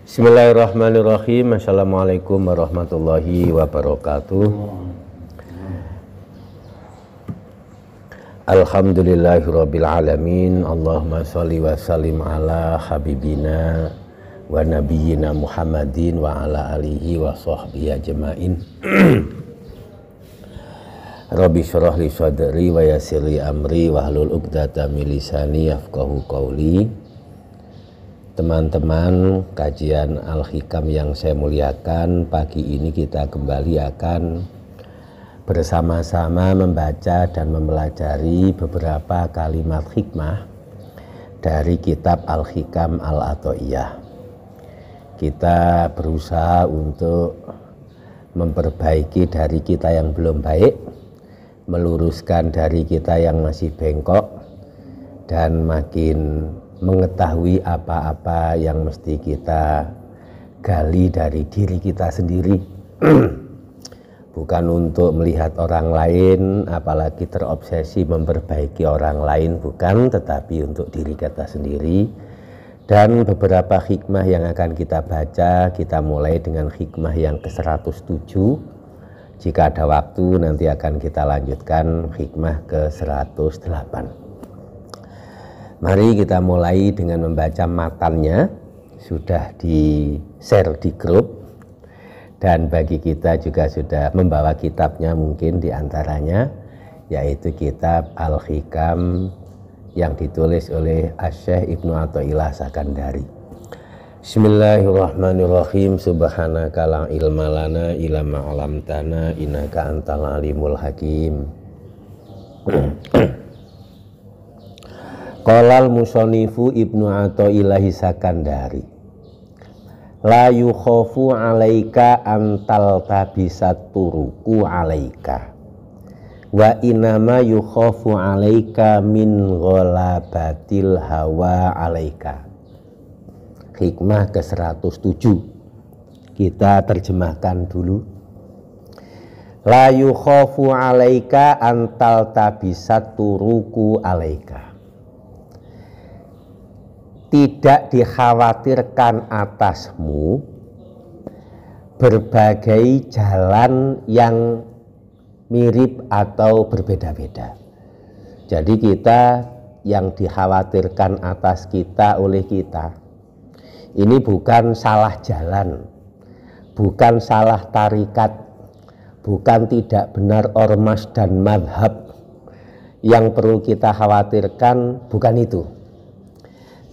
Bismillahirrahmanirrahim. Assalamualaikum warahmatullahi wabarakatuh. Alhamdulillahirabbil alamin. Allahumma sholli wa sallim ala habibina wa nabiyyina Muhammadin wa ala alihi wa sahbihi ajmain. Rabbi shrah li sadri wa yassir li amri wahlul 'uqdatam min lisani yafqahu qawli. Teman-teman kajian Al-Hikam yang saya muliakan, pagi ini kita kembali akan bersama-sama membaca dan mempelajari beberapa kalimat hikmah dari kitab Al-Hikam Al-Athaiyah. Kita berusaha untuk memperbaiki dari kita yang belum baik, meluruskan dari kita yang masih bengkok, dan makin mengetahui apa-apa yang mesti kita gali dari diri kita sendiri. Bukan untuk melihat orang lain, apalagi terobsesi memperbaiki orang lain, bukan, tetapi untuk diri kita sendiri. Dan beberapa hikmah yang akan kita baca, kita mulai dengan hikmah yang ke-107. Jika ada waktu nanti akan kita lanjutkan hikmah ke-108. Mari kita mulai dengan membaca matannya. Sudah di-share di grup, dan bagi kita juga sudah membawa kitabnya mungkin diantaranya, yaitu kitab Al-Hikam yang ditulis oleh Asy-Syaikh Ibnu Athaillah Sakandari. Bismillahirrahmanirrahim. Subhanaka la ilma lana illa ma 'allamtana innaka antal alimul hakim. Qalal musonifu Ibnu Athaillah Sakandari, la yukhafu alaika antal tabisat turuku alaika wa inama yukhafu alaika min ghalabatil hawa alaika. Hikmah ke-107 kita terjemahkan dulu. La yukhafu alaika antal tabisat turuku alaika. Tidak dikhawatirkan atasmu berbagai jalan yang mirip atau berbeda-beda. Jadi kita yang dikhawatirkan atas kita oleh kita, ini bukan salah jalan, bukan salah tarikat, bukan tidak benar ormas dan madhab. Yang perlu kita khawatirkan bukan itu.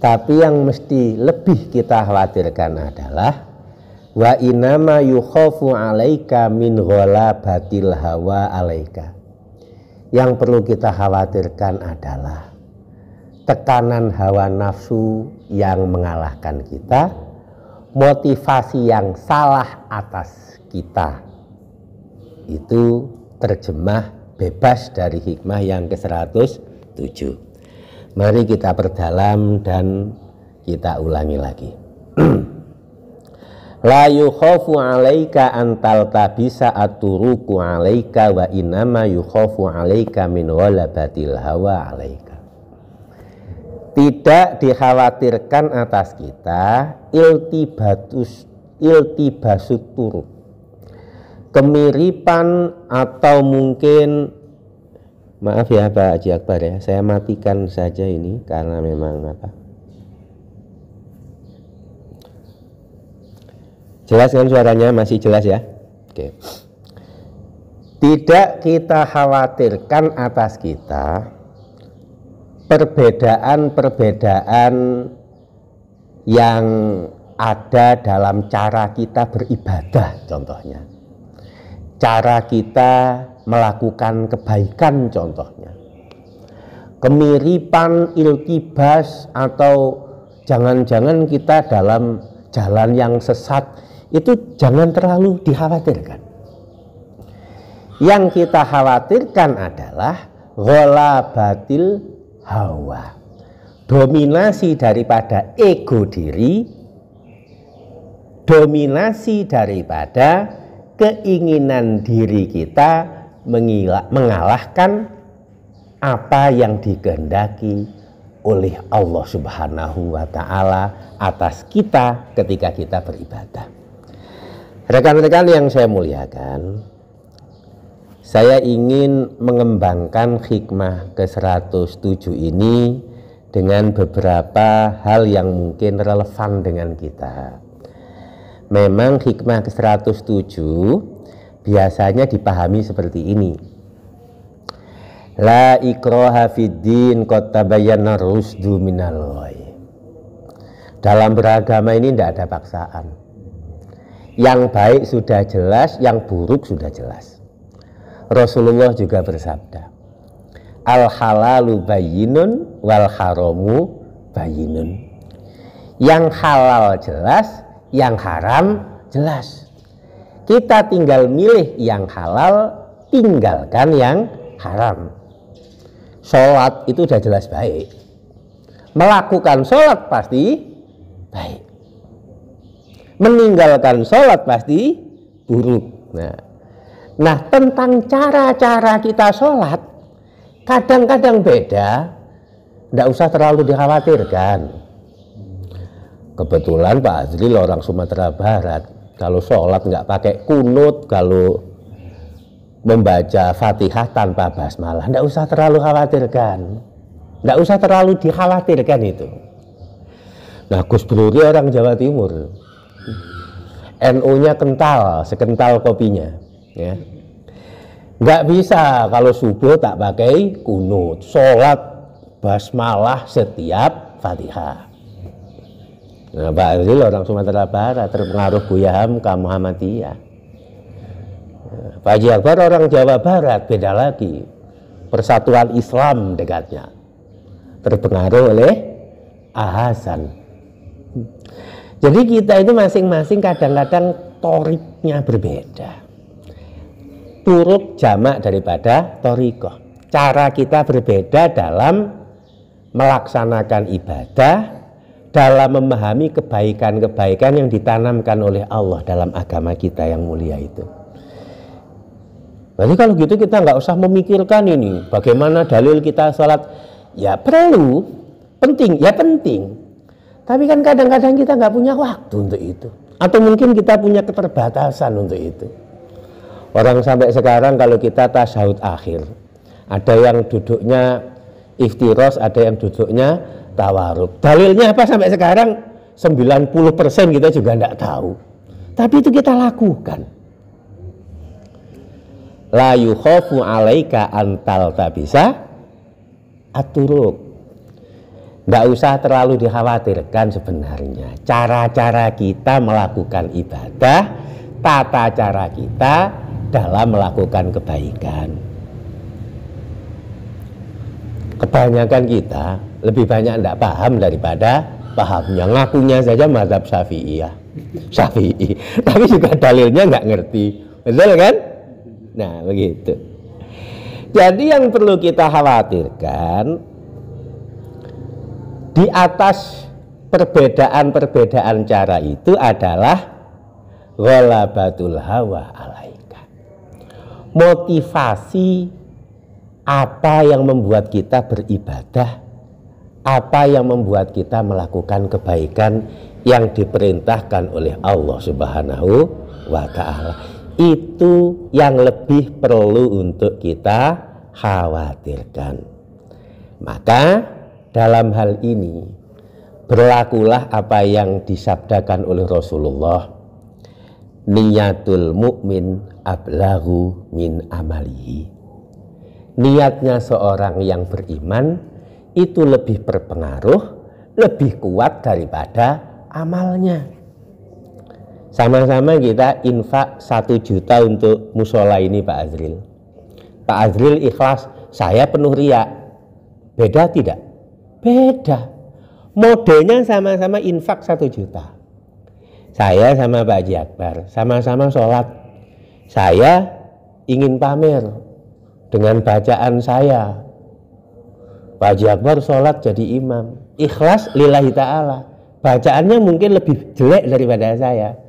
Tapi yang mesti lebih kita khawatirkan adalah wa inama yukhafu alaika min ghalabatil hawa alaika. Yang perlu kita khawatirkan adalah tekanan hawa nafsu yang mengalahkan kita, motivasi yang salah atas kita. Itu terjemah bebas dari hikmah yang ke-107. Mari kita perdalam dan kita ulangi lagi. La yukhafu alaika antal tabisa aturuku alaika wa inama yukhafu alaika min ghalabatil hawa alaika. Tidak dikhawatirkan atas kita iltibasut turuk, kemiripan atau mungkin, maaf ya Pak Haji Akbar ya, saya matikan saja ini karena memang apa? Jelas kan suaranya? Masih jelas ya? Oke. Tidak kita khawatirkan atas kita perbedaan-perbedaan yang ada dalam cara kita beribadah, contohnya. Cara kita melakukan kebaikan, contohnya. Kemiripan, iltibas, atau jangan-jangan kita dalam jalan yang sesat, itu jangan terlalu dikhawatirkan. Yang kita khawatirkan adalah ghalabatil hawa, dominasi daripada ego diri, dominasi daripada keinginan diri kita mengalahkan apa yang dikehendaki oleh Allah Subhanahu wa Ta'ala atas kita ketika kita beribadah. Rekan-rekan yang saya muliakan, saya ingin mengembangkan hikmah ke-107 ini dengan beberapa hal yang mungkin relevan dengan kita. Memang hikmah ke-107 biasanya dipahami seperti ini. La ikraha fiddin qad tabayyana rusdu minal ghayy. Dalam beragama ini tidak ada paksaan. Yang baik sudah jelas, yang buruk sudah jelas. Rasulullah juga bersabda, al halalu bayyinun wal haramu bayyinun. Yang halal jelas, yang haram jelas. Kita tinggal milih yang halal, tinggalkan yang haram. Sholat itu sudah jelas baik. Melakukan sholat pasti baik. Meninggalkan sholat pasti buruk. Nah, tentang cara-cara kita sholat kadang-kadang beda. Tidak usah terlalu dikhawatirkan. Kebetulan Pak Azril orang Sumatera Barat, kalau sholat nggak pakai kunut, kalau membaca Fatihah tanpa basmalah, tidak usah terlalu khawatirkan. Tidak usah terlalu dikhawatirkan itu. Nah, Gus Bruri orang Jawa Timur, NU-nya kental, sekental kopinya. Ya. Nggak bisa kalau subuh tak pakai kunut, sholat basmalah setiap Fatihah. Nah, Pak Azril orang Sumatera Barat, terpengaruh Buya Hamka Muhammadiyah. Pak Haji Akbar orang Jawa Barat, beda lagi, Persatuan Islam dekatnya, terpengaruh oleh Ahasan. Jadi kita itu masing-masing kadang-kadang toriknya berbeda. Turuk jamak daripada torikoh. Cara kita berbeda dalam melaksanakan ibadah, dalam memahami kebaikan-kebaikan yang ditanamkan oleh Allah dalam agama kita yang mulia itu. Jadi kalau gitu kita nggak usah memikirkan ini bagaimana dalil kita sholat. Ya perlu, penting, ya penting. Tapi kan kadang-kadang kita nggak punya waktu untuk itu. Atau mungkin kita punya keterbatasan untuk itu. Orang sampai sekarang kalau kita tasyahud akhir, ada yang duduknya iftiros, ada yang duduknya tawaruk. Dalilnya apa sampai sekarang 90% kita juga tidak tahu. Tapi itu kita lakukan. La yukhafu alaika antal tabisa aturuk. Tidak usah terlalu dikhawatirkan sebenarnya. Cara-cara kita melakukan ibadah, tata cara kita dalam melakukan kebaikan. Kebanyakan kita lebih banyak tidak paham daripada pahamnya. Ngakunya saja mazhab Syafi'i, tapi juga dalilnya nggak ngerti, betul kan? Nah begitu. Jadi yang perlu kita khawatirkan di atas perbedaan-perbedaan cara itu adalah ghalabatul hawa alaika. Motivasi apa yang membuat kita beribadah, apa yang membuat kita melakukan kebaikan yang diperintahkan oleh Allah Subhanahu wa Ta'ala. Itu yang lebih perlu untuk kita khawatirkan. Maka dalam hal ini berlakulah apa yang disabdakan oleh Rasulullah, niyatul mukmin ablaghu min amalihi. Niatnya seorang yang beriman itu lebih berpengaruh, lebih kuat daripada amalnya. Sama-sama kita infak 1 juta untuk musola ini Pak Azril. Pak Azril ikhlas, saya penuh riak. Beda tidak? Beda. Modenya sama-sama infak 1 juta. Saya sama Pak Haji Akbar sama-sama sholat. Saya ingin pamer dengan bacaan saya. Pak Haji Akbar sholat jadi imam, ikhlas lillahi ta'ala. Bacaannya mungkin lebih jelek daripada saya.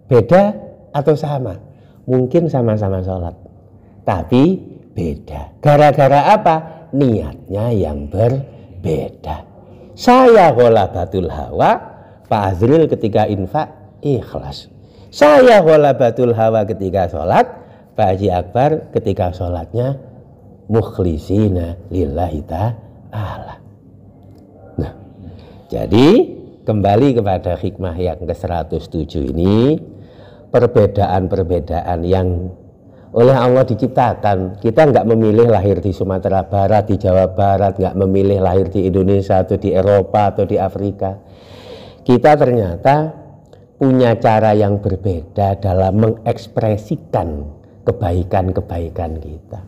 Beda atau sama? Mungkin sama-sama sholat, tapi beda. Gara-gara apa? Niatnya yang berbeda. beda. Saya ghalabatul hawa, Pak Azril ketika infak ikhlas. Saya ghalabatul hawa ketika sholat, Pak Haji Akbar ketika sholatnya mukhlisina lillahi ta'ala. Nah, jadi kembali kepada hikmah yang ke-107 ini, perbedaan-perbedaan yang oleh Allah diciptakan. Kita nggak memilih lahir di Sumatera Barat, di Jawa Barat, nggak memilih lahir di Indonesia atau di Eropa atau di Afrika. Kita ternyata punya cara yang berbeda dalam mengekspresikan kebaikan-kebaikan kita.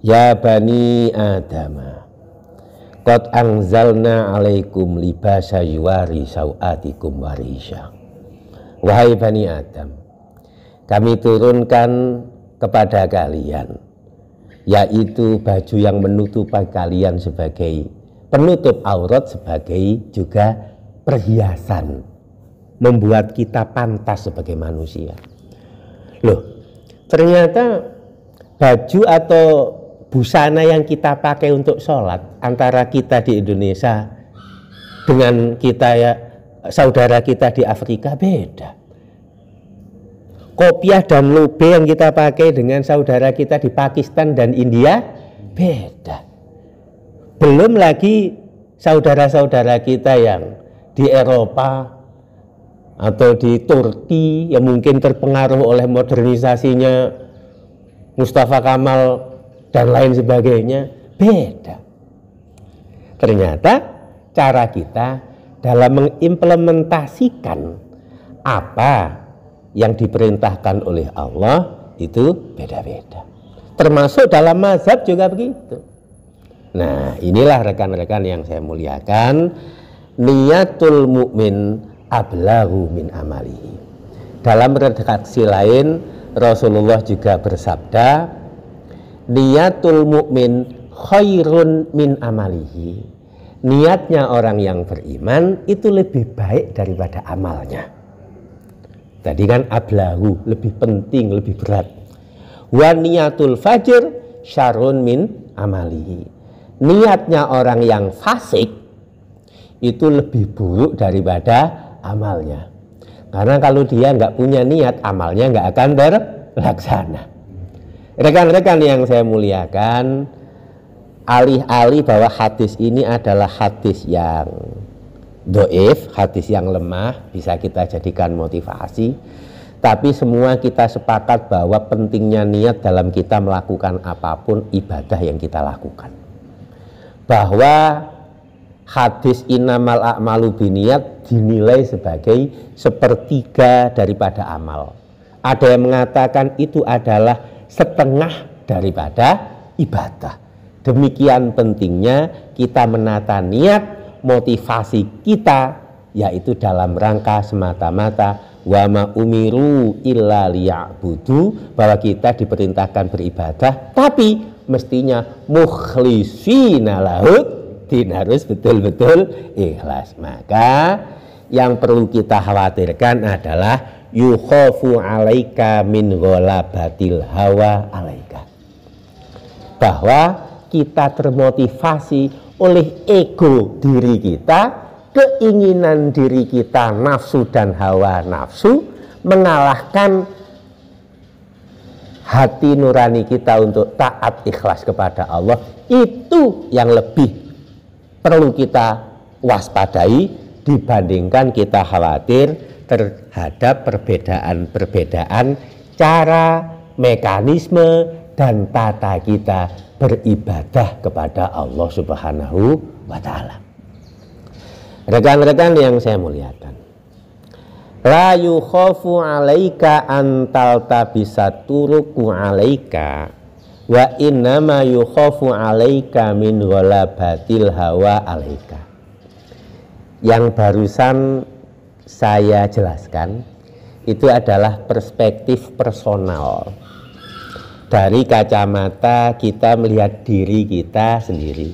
Ya Bani Adama, qad anzalna alaikum libasa yuwari sawatikum warisha. Wahai Bani Adam, kami turunkan kepada kalian, yaitu baju yang menutupi kalian sebagai penutup aurat, sebagai juga perhiasan, membuat kita pantas sebagai manusia. Loh, ternyata baju atau busana yang kita pakai untuk sholat antara kita di Indonesia dengan kita ya saudara kita di Afrika beda. Kopiah dan lube yang kita pakai dengan saudara kita di Pakistan dan India beda. Belum lagi saudara-saudara kita yang di Eropa atau di Turki yang mungkin terpengaruh oleh modernisasinya Mustafa Kamal dan lain sebagainya beda. Ternyata cara kita dalam mengimplementasikan apa yang diperintahkan oleh Allah itu beda-beda. Termasuk dalam mazhab juga begitu. Nah, inilah rekan-rekan yang saya muliakan, niyatul mukmin ablaghu min amalihi. Dalam redaksi lain Rasulullah juga bersabda, niyatul mukmin khairun min amalihi. Niatnya orang yang beriman itu lebih baik daripada amalnya. Tadi kan ablahu, lebih penting, lebih berat. Wa niyatul fajir syarrun min amalihi. Niatnya orang yang fasik itu lebih buruk daripada amalnya. Karena kalau dia nggak punya niat, amalnya nggak akan terlaksana. Rekan-rekan yang saya muliakan, alih-alih bahwa hadis ini adalah hadis yang doif, hadis yang lemah, bisa kita jadikan motivasi. Tapi semua kita sepakat bahwa pentingnya niat dalam kita melakukan apapun ibadah yang kita lakukan. Bahwa hadis innamal a'malu binniyat dinilai sebagai sepertiga daripada amal. Ada yang mengatakan itu adalah setengah daripada ibadah. Demikian pentingnya kita menata niat, motivasi kita, yaitu dalam rangka semata-mata wa ma umiru illa liya'budu, bahwa kita diperintahkan beribadah, tapi mestinya mukhlishina lahud din, harus betul-betul ikhlas. Maka yang perlu kita khawatirkan adalah yukhafu alaika min ghalabatil hawa alaika, bahwa kita termotivasi oleh ego diri kita, keinginan diri kita, nafsu dan hawa nafsu, mengalahkan hati nurani kita untuk taat ikhlas kepada Allah. Itu yang lebih perlu kita waspadai dibandingkan kita khawatir terhadap perbedaan-perbedaan cara, mekanisme, dan tata kita beribadah kepada Allah Subhanahu wa Ta'ala. Rekan-rekan yang saya muliakan, la yukhafu alaika antal tabisaturuku alaika wa innama yukhafu alaika min ghalabatil hawa alaika. Yang barusan saya jelaskan itu adalah perspektif personal, dari kacamata kita melihat diri kita sendiri.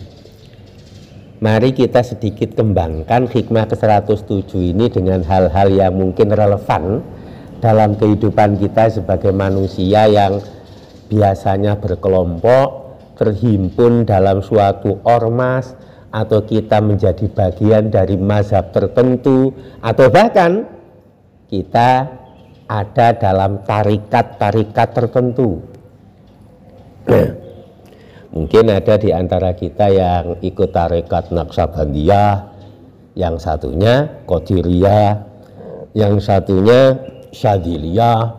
Mari kita sedikit kembangkan hikmah ke-107 ini dengan hal-hal yang mungkin relevan dalam kehidupan kita sebagai manusia yang biasanya berkelompok, terhimpun dalam suatu ormas, atau kita menjadi bagian dari mazhab tertentu, atau bahkan kita ada dalam tarikat-tarikat tertentu. Mungkin ada di antara kita yang ikut tarikat Naqsabandiyah, yang satunya Qadiriyah, yang satunya Syadiliyah,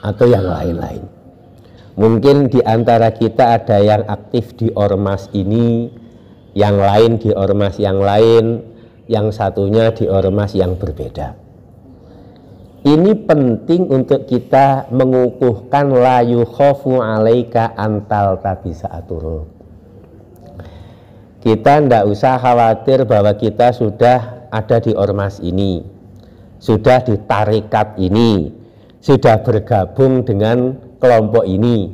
atau yang lain-lain. Mungkin di antara kita ada yang aktif di ormas ini, yang lain di ormas yang lain, yang satunya di ormas yang berbeda. Ini penting untuk kita mengukuhkan la yukhafu alaika antal tabisa aturuk. Kita tidak usah khawatir bahwa kita sudah ada di ormas ini, sudah di tarikat ini, sudah bergabung dengan kelompok ini.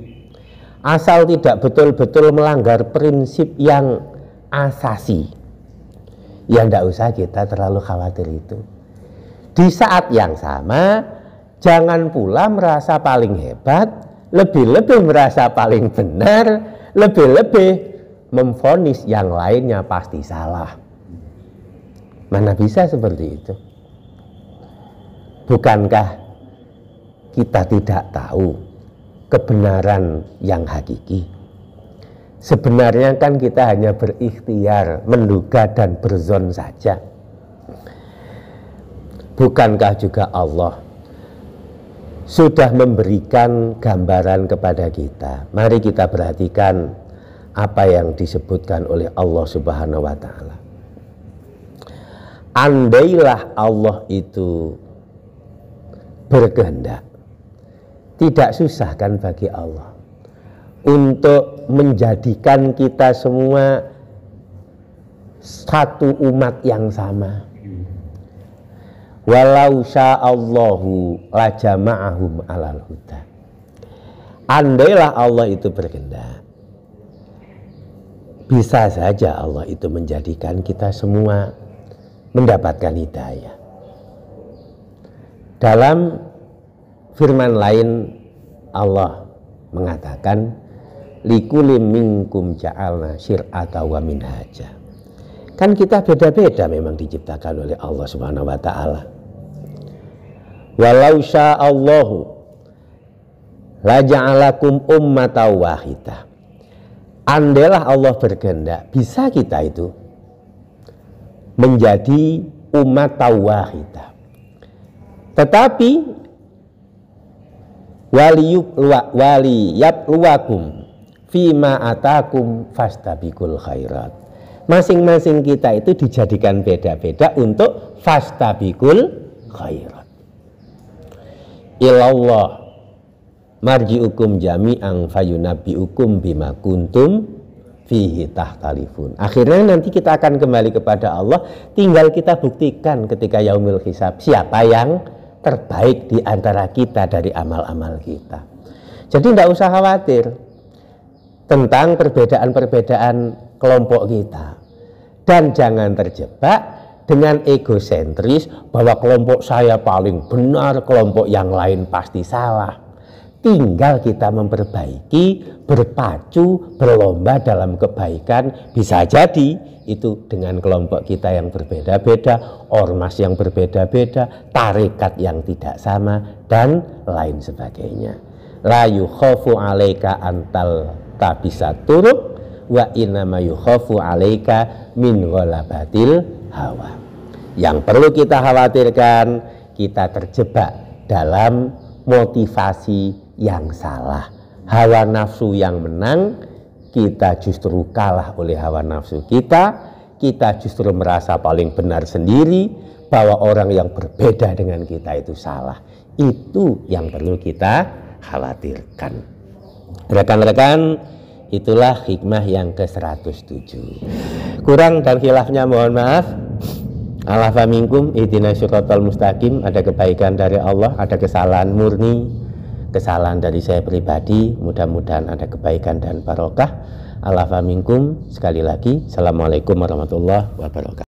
Asal tidak betul-betul melanggar prinsip yang asasi, ya tidak usah kita terlalu khawatir itu. Di saat yang sama, jangan pula merasa paling hebat, lebih-lebih merasa paling benar, lebih-lebih memvonis yang lainnya pasti salah. Mana bisa seperti itu? Bukankah kita tidak tahu kebenaran yang hakiki? Sebenarnya kan kita hanya berikhtiar, menduga dan berzon saja. Bukankah juga Allah sudah memberikan gambaran kepada kita? Mari kita perhatikan apa yang disebutkan oleh Allah Subhanahu wa Ta'ala. Andailah Allah itu berkehendak, tidak susah kan bagi Allah untuk menjadikan kita semua satu umat yang sama. Walau sya'allahu la jama'ahum alal huda. Andailah Allah itu berkehendak, bisa saja Allah itu menjadikan kita semua mendapatkan hidayah. Dalam firman lain Allah mengatakan likulli minkum ja'alna syir'ata wa minhaja. Kan kita beda-beda memang diciptakan oleh Allah Subhanahu wa Ta'ala. Walau sya'allahu la ja'alakum ummatan wahidah. Andailah Allah berkehendak, bisa kita itu menjadi umat wahidah. Tetapi waliyabluwakum fima atakum fastabikul khairat. Masing-masing kita itu dijadikan beda-beda untuk fastabikul khairat. Ilallah marji'ukum jami'an fayunabbi'ukum bima kuntum fihi tahtalifun. Akhirnya nanti kita akan kembali kepada Allah, tinggal kita buktikan ketika yaumil hisab siapa yang terbaik di antara kita dari amal-amal kita. Jadi tidak usah khawatir tentang perbedaan-perbedaan kelompok kita, dan jangan terjebak dengan egosentris bahwa kelompok saya paling benar, kelompok yang lain pasti salah. Tinggal kita memperbaiki, berpacu, berlomba dalam kebaikan. Bisa jadi itu dengan kelompok kita yang berbeda-beda, ormas yang berbeda-beda, tarekat yang tidak sama, dan lain sebagainya. La yukhafu alaika antal tabisat turuk wa innama yukhafu alaika min ghalabatil hawa. Yang perlu kita khawatirkan, kita terjebak dalam motivasi yang salah, hawa nafsu yang menang, kita justru kalah oleh hawa nafsu kita justru merasa paling benar sendiri, bahwa orang yang berbeda dengan kita itu salah. Itu yang perlu kita khawatirkan. Rekan-rekan, itulah hikmah yang ke-107. Kurang dan khilafnya mohon maaf. Alafa minkum ihdinas siratal mustaqim. Ada kebaikan dari Allah, ada kesalahan murni, kesalahan dari saya pribadi. Mudah-mudahan ada kebaikan dan barokah. Alafa minkum. Sekali lagi, assalamualaikum warahmatullahi wabarakatuh.